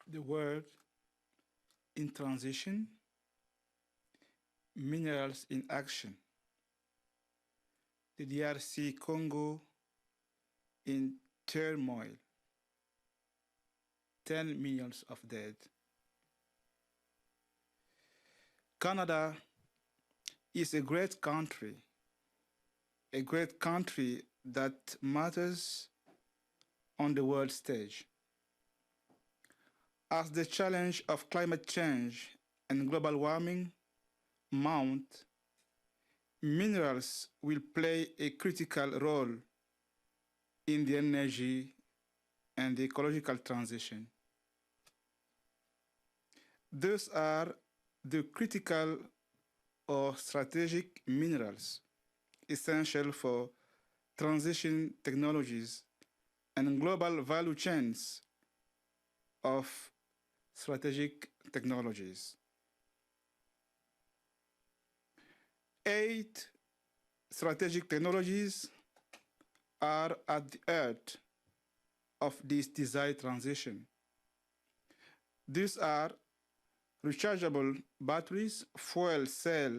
the world in transition, minerals in action. The DRC Congo in turmoil, 10 millions of dead. Canada is a great country that matters on the world stage. As the challenge of climate change and global warming mount, minerals will play a critical role in the energy and the ecological transition. Those are the critical or strategic minerals essential for transition technologies and global value chains of strategic technologies. 8 strategic technologies are at the heart of this desired transition. These are rechargeable batteries, fuel cell,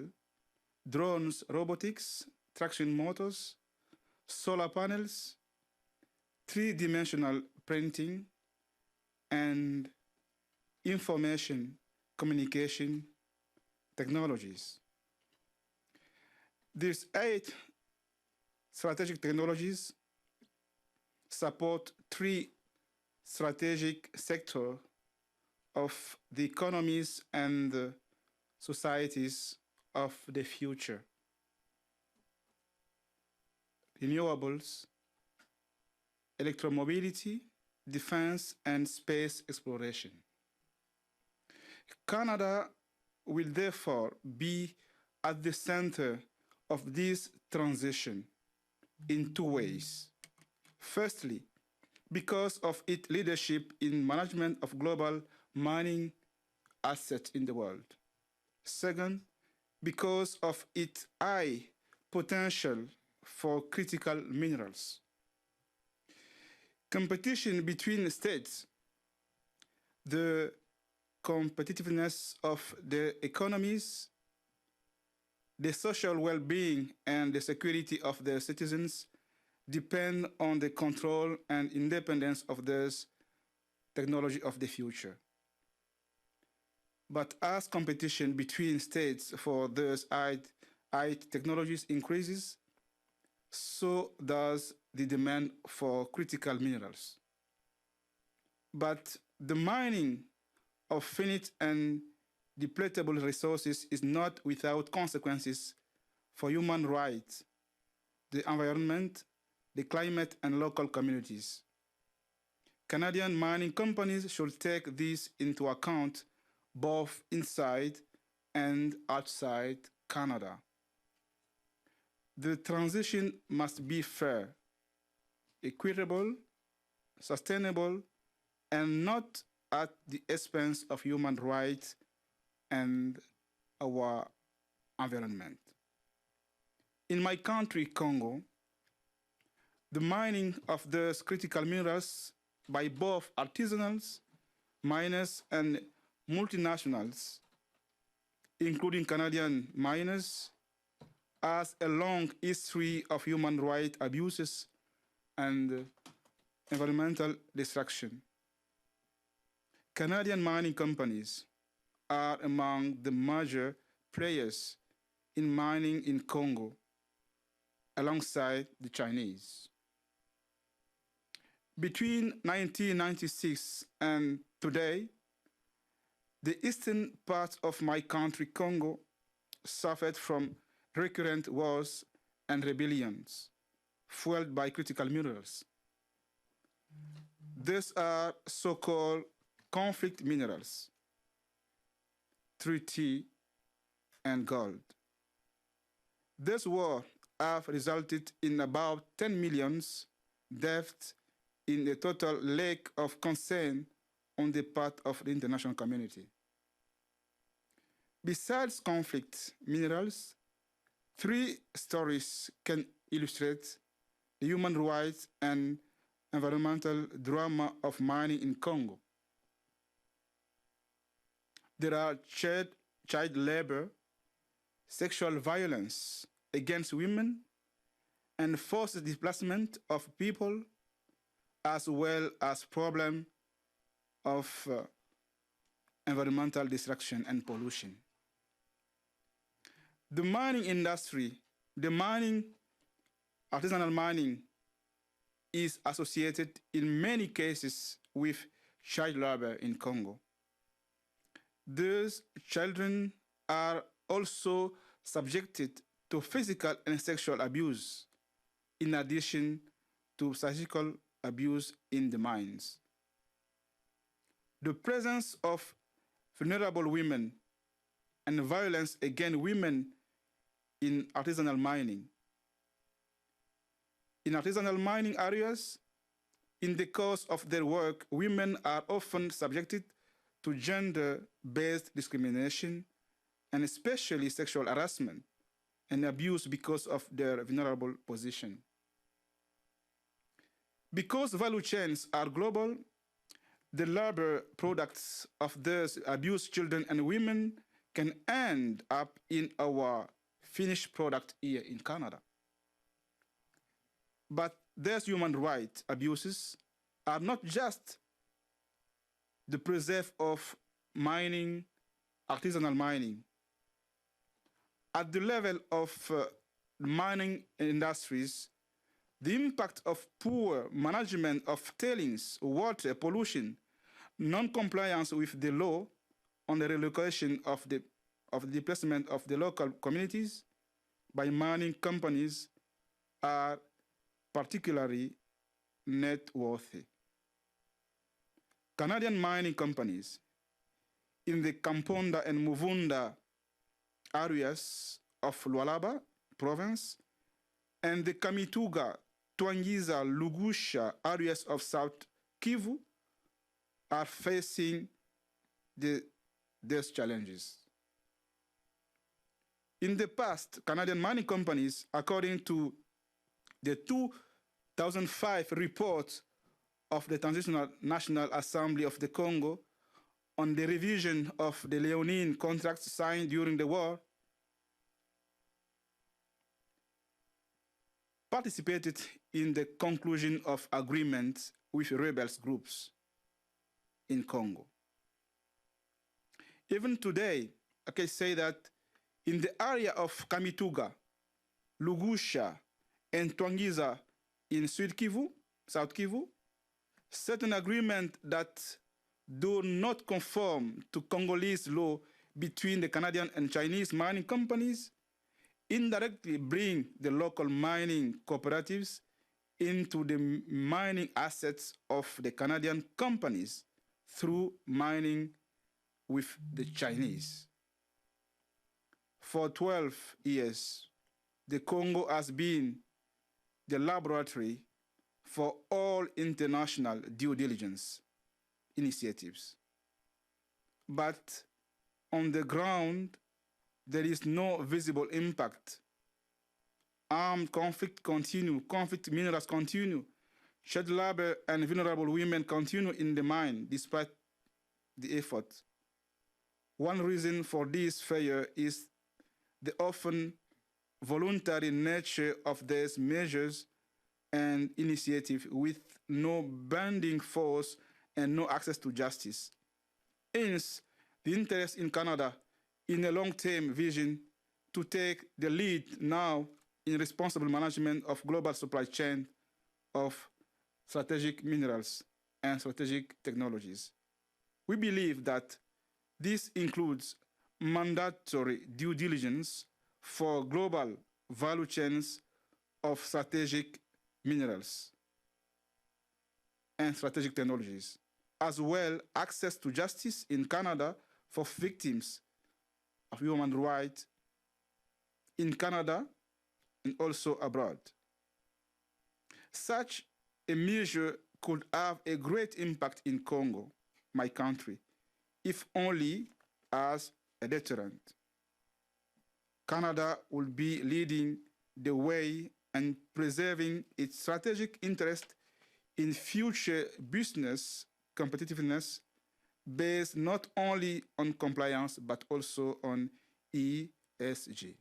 drones, robotics, traction motors, solar panels, 3-dimensional printing, and information communication technologies. These 8 strategic technologies support 3 strategic sectors of the economies and societies of the future: renewables, electromobility, defense, and space exploration. Canada will therefore be at the center of this transition in 2 ways. Firstly, because of its leadership in management of global mining assets in the world. Second, because of its high potential for critical minerals. Competition between states, the competitiveness of the economies, the social well-being and the security of their citizens depend on the control and independence of this technology of the future. But as competition between states for those high technologies increases, so does the demand for critical minerals. But the mining of finite and depletable resources is not without consequences for human rights, the environment, the climate, and local communities. Canadian mining companies should take this into account both inside and outside Canada. The transition must be fair, equitable, sustainable, and not at the expense of human rights and our environment. In my country, Congo, the mining of those critical minerals by both artisanals, miners, and multinationals, including Canadian miners, has a long history of human rights abuses and environmental destruction. Canadian mining companies are among the major players in mining in Congo, alongside the Chinese. Between 1996 and today, the eastern part of my country, Congo, suffered from recurrent wars and rebellions fueled by critical minerals. These are so-called conflict minerals, tritium and gold. This war have resulted in about 10 million deaths in a total lack of concern on the part of the international community. Besides conflict minerals, 3 stories can illustrate the human rights and environmental drama of mining in Congo. There are child labor, sexual violence against women, and forced displacement of people, as well as problem of environmental destruction and pollution. The mining industry, artisanal mining, is associated in many cases with child labor in Congo. These children are also subjected to physical and sexual abuse, in addition to psychological abuse in the mines. The presence of vulnerable women and violence against women in artisanal mining. In artisanal mining areas, in the course of their work, women are often subjected to gender-based discrimination and especially sexual harassment and abuse because of their vulnerable position. Because value chains are global, the labor products of those abused children and women can end up in our finished product here in Canada. But these human rights abuses are not just the preserve of mining, artisanal mining. At the level of mining industries, the impact of poor management of tailings, water pollution, non-compliance with the law on the relocation of the displacement of the local communities by mining companies are particularly noteworthy. Canadian mining companies in the Kamponda and Muvunda areas of Lualaba province and the Kamituga, Twangiza, Lugusha areas of South Kivu are facing these challenges. In the past, Canadian mining companies, according to the 2005 report of the Transitional National Assembly of the Congo on the revision of the Leonine contracts signed during the war, participated in the conclusion of agreements with rebels groups in Congo. Even today, I can say that in the area of Kamituga, Lugusha, and Twangiza in South Kivu, certain agreements that do not conform to Congolese law between the Canadian and Chinese mining companies indirectly bring the local mining cooperatives into the mining assets of the Canadian companies through mining with the Chinese. For 12 years, the Congo has been the laboratory for all international due diligence initiatives. But on the ground, there is no visible impact. Armed conflict continue, conflict minerals continue, child labor and vulnerable women continue in the mine despite the effort. One reason for this failure is the often voluntary nature of these measures and initiatives with no binding force and no access to justice. Hence, the interest in Canada in a long-term vision to take the lead now in responsible management of global supply chain of strategic minerals and strategic technologies. We believe that this includes mandatory due diligence for global value chains of strategic minerals and strategic technologies, as well access to justice in Canada for victims of human rights in Canada and also abroad. Such a measure could have a great impact in Congo, my country, if only as a deterrent. Canada will be leading the way and preserving its strategic interest in future business competitiveness based not only on compliance but also on ESG.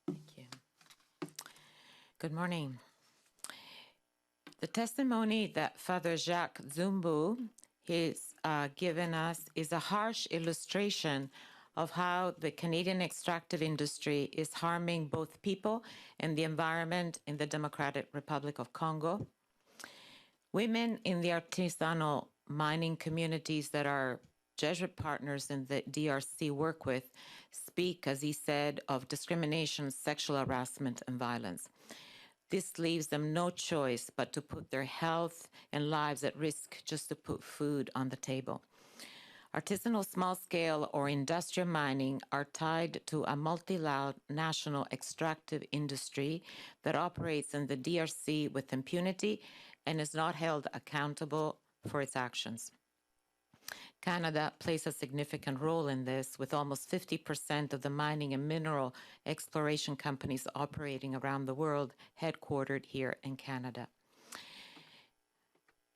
Thank you. Good morning. The testimony that Father Jacques Nzumbu has given us is a harsh illustration of how the Canadian extractive industry is harming both people and the environment in the Democratic Republic of Congo. Women in the artisanal mining communities that our Jesuit partners in the DRC work with speak, as he said, of discrimination, sexual harassment, and violence. This leaves them no choice but to put their health and lives at risk just to put food on the table. Artisanal small-scale or industrial mining are tied to a multinational extractive industry that operates in the DRC with impunity and is not held accountable for its actions. Canada plays a significant role in this, with almost 50% of the mining and mineral exploration companies operating around the world headquartered here in Canada.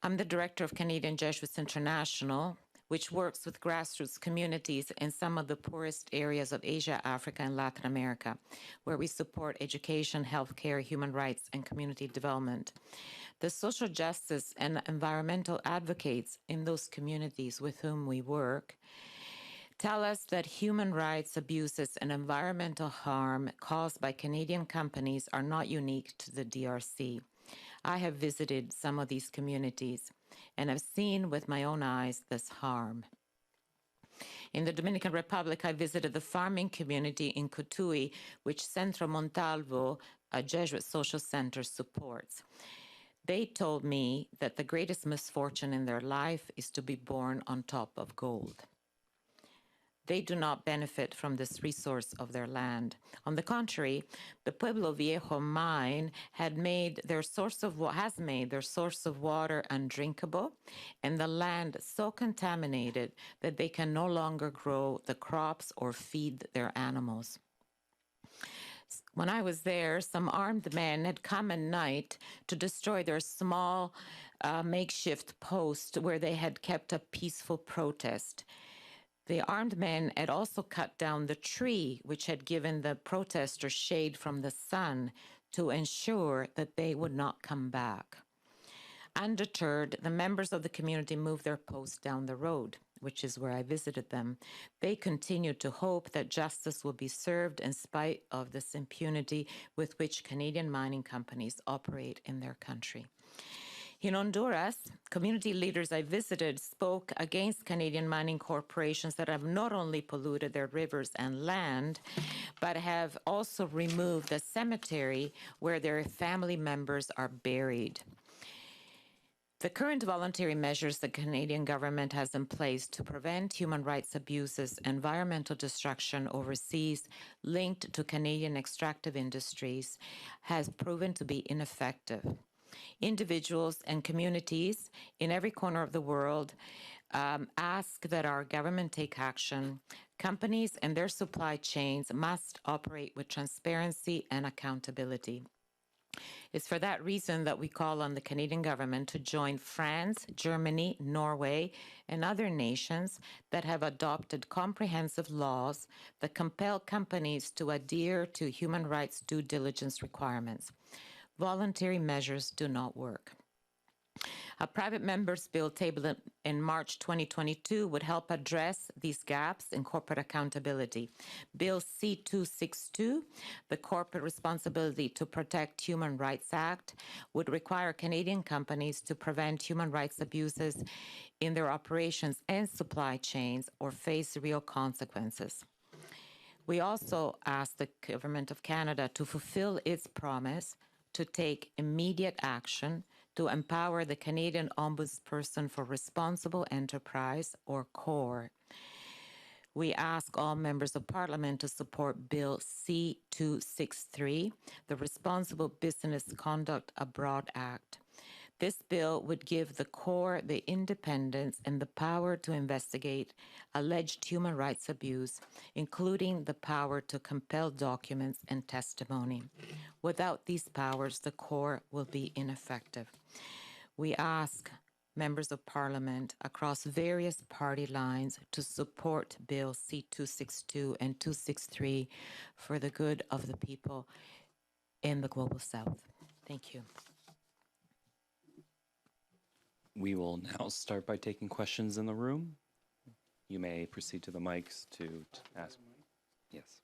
I'm the director of Canadian Jesuits International, which works with grassroots communities in some of the poorest areas of Asia, Africa, and Latin America, where we support education, healthcare, human rights, and community development. The social justice and environmental advocates in those communities with whom we work tell us that human rights abuses and environmental harm caused by Canadian companies are not unique to the DRC. I have visited some of these communities and have seen with my own eyes this harm. In the Dominican Republic, I visited the farming community in Cotuí, which Centro Montalvo, a Jesuit social center, supports. They told me that the greatest misfortune in their life is to be born on top of gold. They do not benefit from this resource of their land. On the contrary, the Pueblo Viejo mine has made their source of water undrinkable, and the land so contaminated that they can no longer grow the crops or feed their animals. When I was there, some armed men had come at night to destroy their small makeshift post where they had kept a peaceful protest. The armed men had also cut down the tree which had given the protesters shade from the sun to ensure that they would not come back. Undeterred, the members of the community moved their posts down the road, which is where I visited them. They continued to hope that justice will be served in spite of this impunity with which Canadian mining companies operate in their country. In Honduras, community leaders I visited spoke against Canadian mining corporations that have not only polluted their rivers and land, but have also removed the cemetery where their family members are buried. The current voluntary measures the Canadian government has in place to prevent human rights abuses and environmental destruction overseas linked to Canadian extractive industries has proven to be ineffective. Individuals and communities in every corner of the world ask that our government take action. Companies and their supply chains must operate with transparency and accountability. It's for that reason that we call on the Canadian government to join France, Germany, Norway, and other nations that have adopted comprehensive laws that compel companies to adhere to human rights due diligence requirements. Voluntary measures do not work. A private member's bill tabled in March 2022 would help address these gaps in corporate accountability. Bill C-262, the Corporate Responsibility to Protect Human Rights Act, would require Canadian companies to prevent human rights abuses in their operations and supply chains or face real consequences. We also ask the Government of Canada to fulfill its promise to take immediate action to empower the Canadian Ombudsperson for Responsible Enterprise, or CORE. We ask all members of Parliament to support Bill C-263, the Responsible Business Conduct Abroad Act. This bill would give the Corps the independence and the power to investigate alleged human rights abuse, including the power to compel documents and testimony. Without these powers, the Corps will be ineffective. We ask members of Parliament across various party lines to support Bill C-262 and 263 for the good of the people in the Global South. Thank you. We will now start by taking questions in the room. You may proceed to the mics to ask. Yes.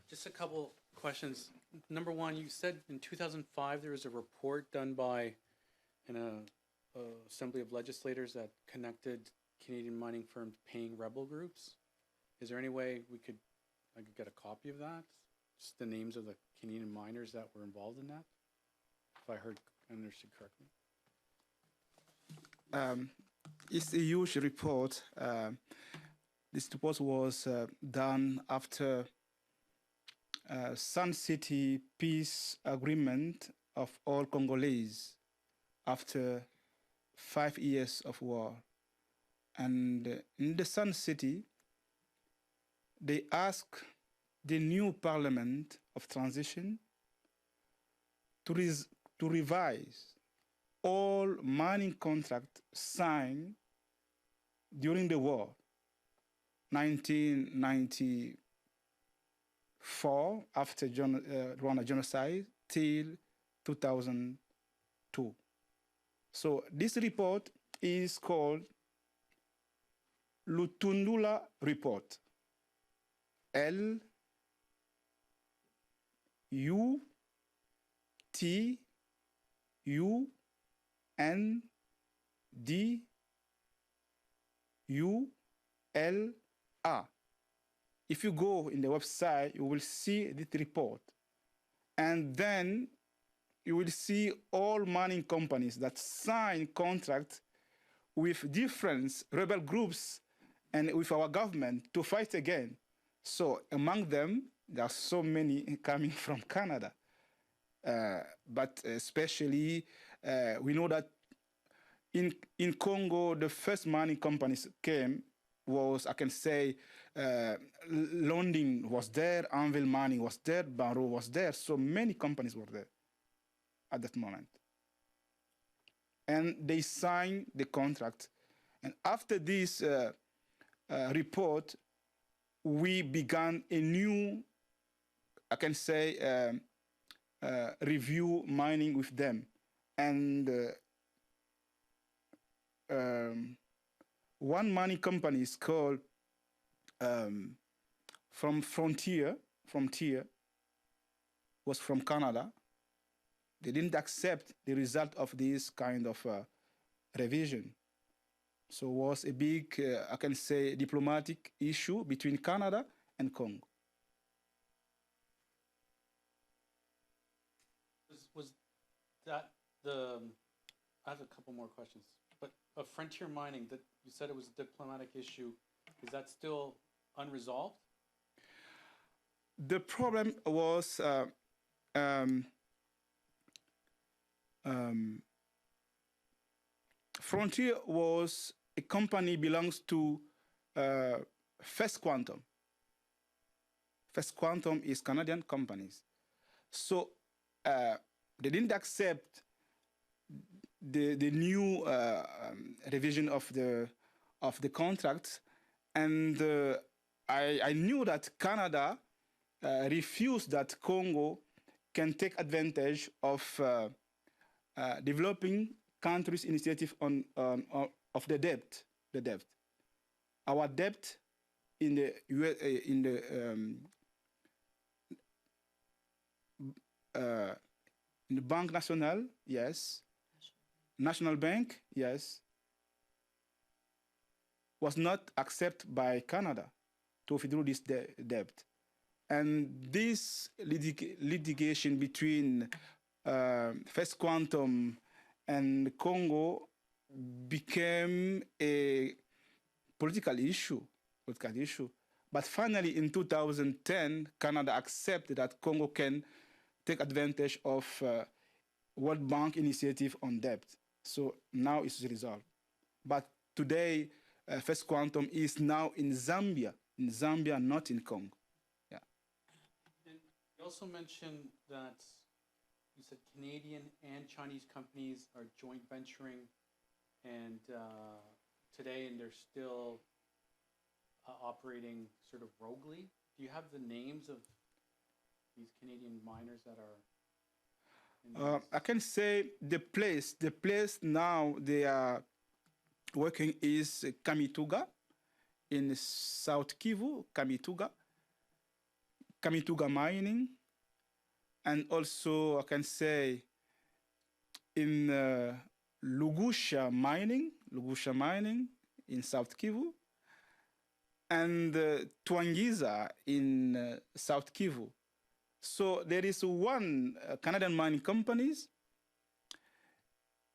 Just a couple questions. Number one, you said in 2005 there was a report done by an assembly of legislators that connected Canadian mining firms paying rebel groups. Is there any way I could get a copy of that? Just the names of the Canadian miners that were involved in that, if I understood correctly. It's a huge report. This report was done after Sun City peace agreement of all Congolese after 5 years of war. And in the Sun City, they asked the new parliament of transition to revise all mining contracts signed during the war, 1994, after Rwanda genocide, till 2002. So this report is called Lutundula Report. Lutundula. If you go in the website, you will see this report. And then you will see all mining companies that sign contracts with different rebel groups and with our government to fight again. So among them, there are so many coming from Canada. But especially, we know that in Congo, the first mining companies came was, I can say, London was there, Anvil Mining was there, Barrow was there. So many companies were there at that moment. And they signed the contract. And after this report, we began a new, I can say, review mining with them. And one mining company is called from Frontier, was from Canada. They didn't accept the result of this kind of revision. So it was a big, I can say, diplomatic issue between Canada and Congo. Was that the, I have a couple more questions, but Frontier Mining, that you said it was a diplomatic issue, is that still unresolved? The problem was Frontier was a company belongs to First Quantum. First Quantum is Canadian companies. So they didn't accept the new revision of the contract, and I knew that Canada refused that Congo can take advantage of developing countries' initiative of the debt. Our debt in the Banque Nationale, yes. National Bank, yes, was not accepted by Canada to withdraw this debt. And this litigation between First Quantum and Congo became a political issue. But finally, in 2010, Canada accepted that Congo can take advantage of World Bank initiative on debt. So now it's resolved. But today, First Quantum is now in Zambia, not in Congo. Yeah. And you also mentioned that you said Canadian and Chinese companies are joint venturing, and today, and they're still operating sort of roguely. Do you have the names of these Canadian miners that are? I can say the place now they are working is Kamituga in South Kivu, Kamituga mining, and also I can say in Lugusha mining in South Kivu, and Twangiza in South Kivu. So there is one Canadian mining companies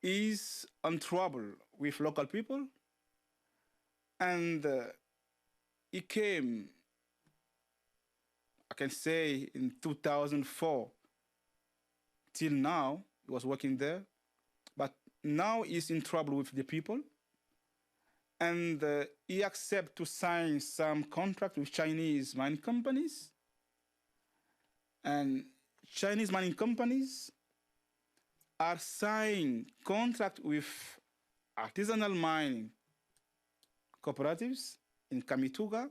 is on trouble with local people, and it came, I can say, in 2004 till now. He was working there, but now he's in trouble with the people, and he accepted to sign some contract with Chinese mining companies. And Chinese mining companies are signing contract with artisanal mining cooperatives in Kamituga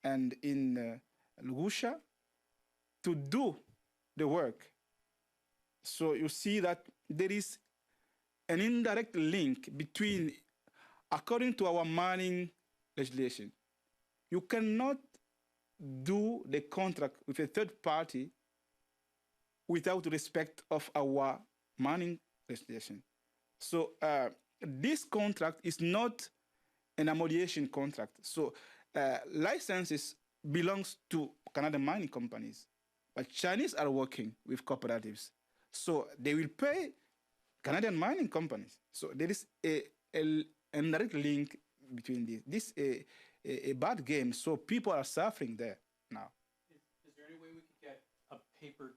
and in Lugusha to do the work. So you see that there is an indirect link between, according to our mining legislation, you cannot do the contract with a third party without respect of our mining legislation. So this contract is not an ammodiation contract. So licenses belongs to Canadian mining companies, but Chinese are working with cooperatives. So they will pay Canadian mining companies. So there is an indirect link between this. This is a bad game. So people are suffering there now. Is there any way we could get a paper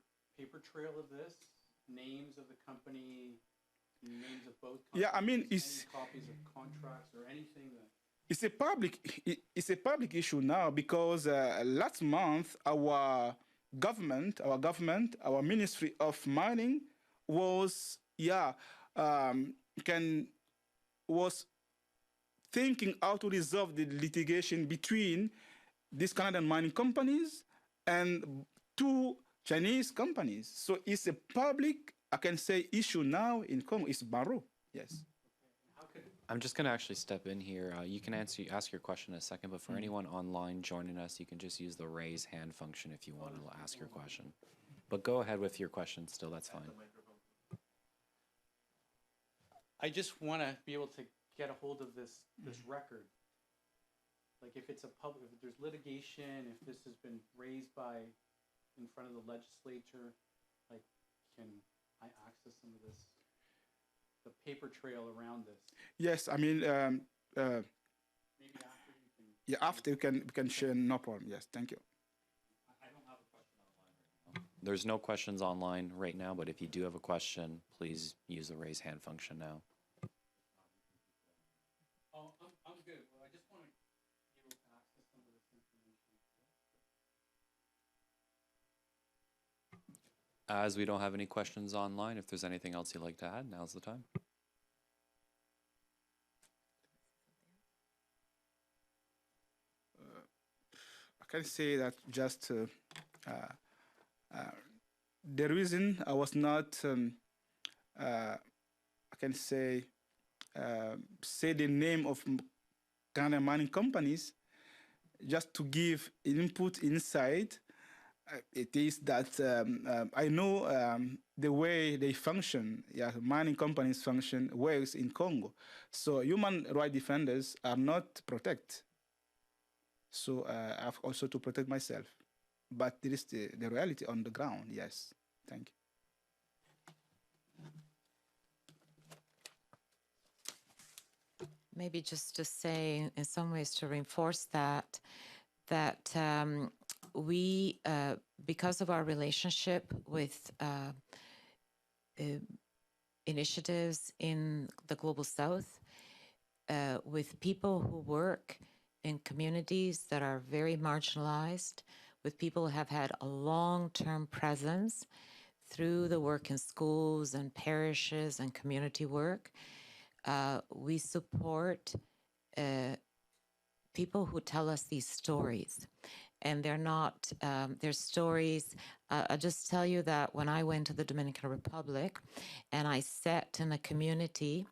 trail of this? Names of the company, names of both companies? Yeah, I mean, it's any copies of contracts or anything that. It's a public issue now because last month our government, our Ministry of Mining was thinking how to resolve the litigation between these Canadian mining companies and two Chinese companies. So it's a public, I can say, issue now in Congo. It's Baro, yes. I'm just going to actually step in here. You can ask your question in a second, but for anyone online joining us, you can just use the raise hand function if you want to ask your question. But go ahead with your question still, that's fine. I just want to be able to get a hold of this record. Like if it's if there's litigation, if this has been raised in front of the legislature, like can I access some of this, the paper trail around this? Yes, I mean, Maybe after you can. yeah, after we can share, no problem. Yes, thank you. I don't have a question online right now. There's no questions online right now, but if you do have a question, please use the raise hand function now. Oh, I'm good. Well, I just want to be able to access some of this information. As we don't have any questions online, if there's anything else you'd like to add, now's the time. I can say that just the reason I was not, I can say the name of Canadian mining companies, just to give input inside. It is that I know the way they function, mining companies function works in Congo. So human rights defenders are not protected. So I have also to protect myself. But there is the reality on the ground, yes. Thank you. Maybe just to say, in some ways, to reinforce that, that we, because of our relationship with initiatives in the Global South, with people who work in communities that are very marginalized, with people who have had a long-term presence through the work in schools and parishes and community work, we support people who tell us these stories. And they're not, they're stories. I'll just tell you that when I went to the Dominican Republic and I sat in a community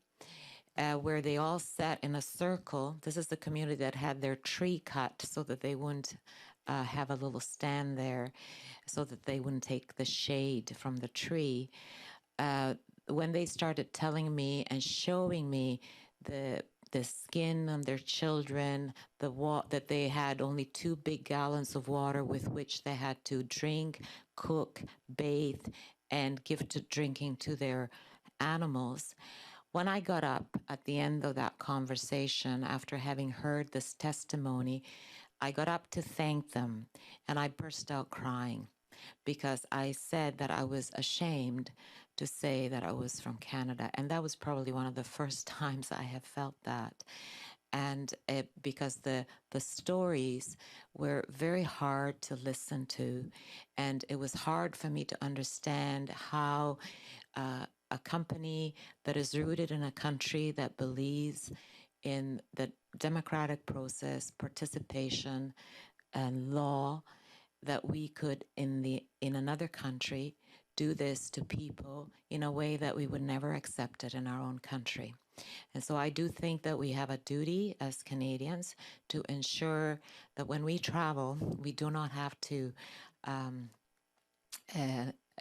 where they all sat in a circle. This is the community that had their tree cut so that they wouldn't have a little stand there, so that they wouldn't take the shade from the tree. When they started telling me and showing me the skin on their children, that they had only 2 big gallons of water with which they had to drink, cook, bathe, and give to drinking to their animals. When I got up at the end of that conversation, after having heard this testimony, I got up to thank them, and I burst out crying because I said that I was ashamed to say that I was from Canada. And that was probably one of the first times I have felt that. And because the stories were very hard to listen to, and it was hard for me to understand how a company that is rooted in a country that believes in the democratic process, participation, and law, that we could in another country do this to people in a way that we would never accept it in our own country. And so I do think that we have a duty as Canadians to ensure that when we travel, we do not have to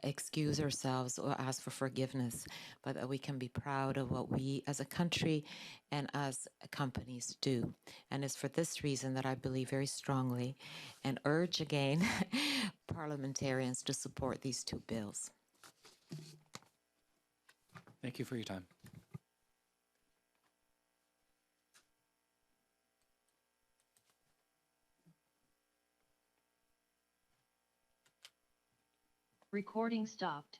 excuse ourselves or ask for forgiveness, but that we can be proud of what we as a country and as companies do. And it's for this reason that I believe very strongly and urge again parliamentarians to support these 2 bills. Thank you for your time. Recording stopped.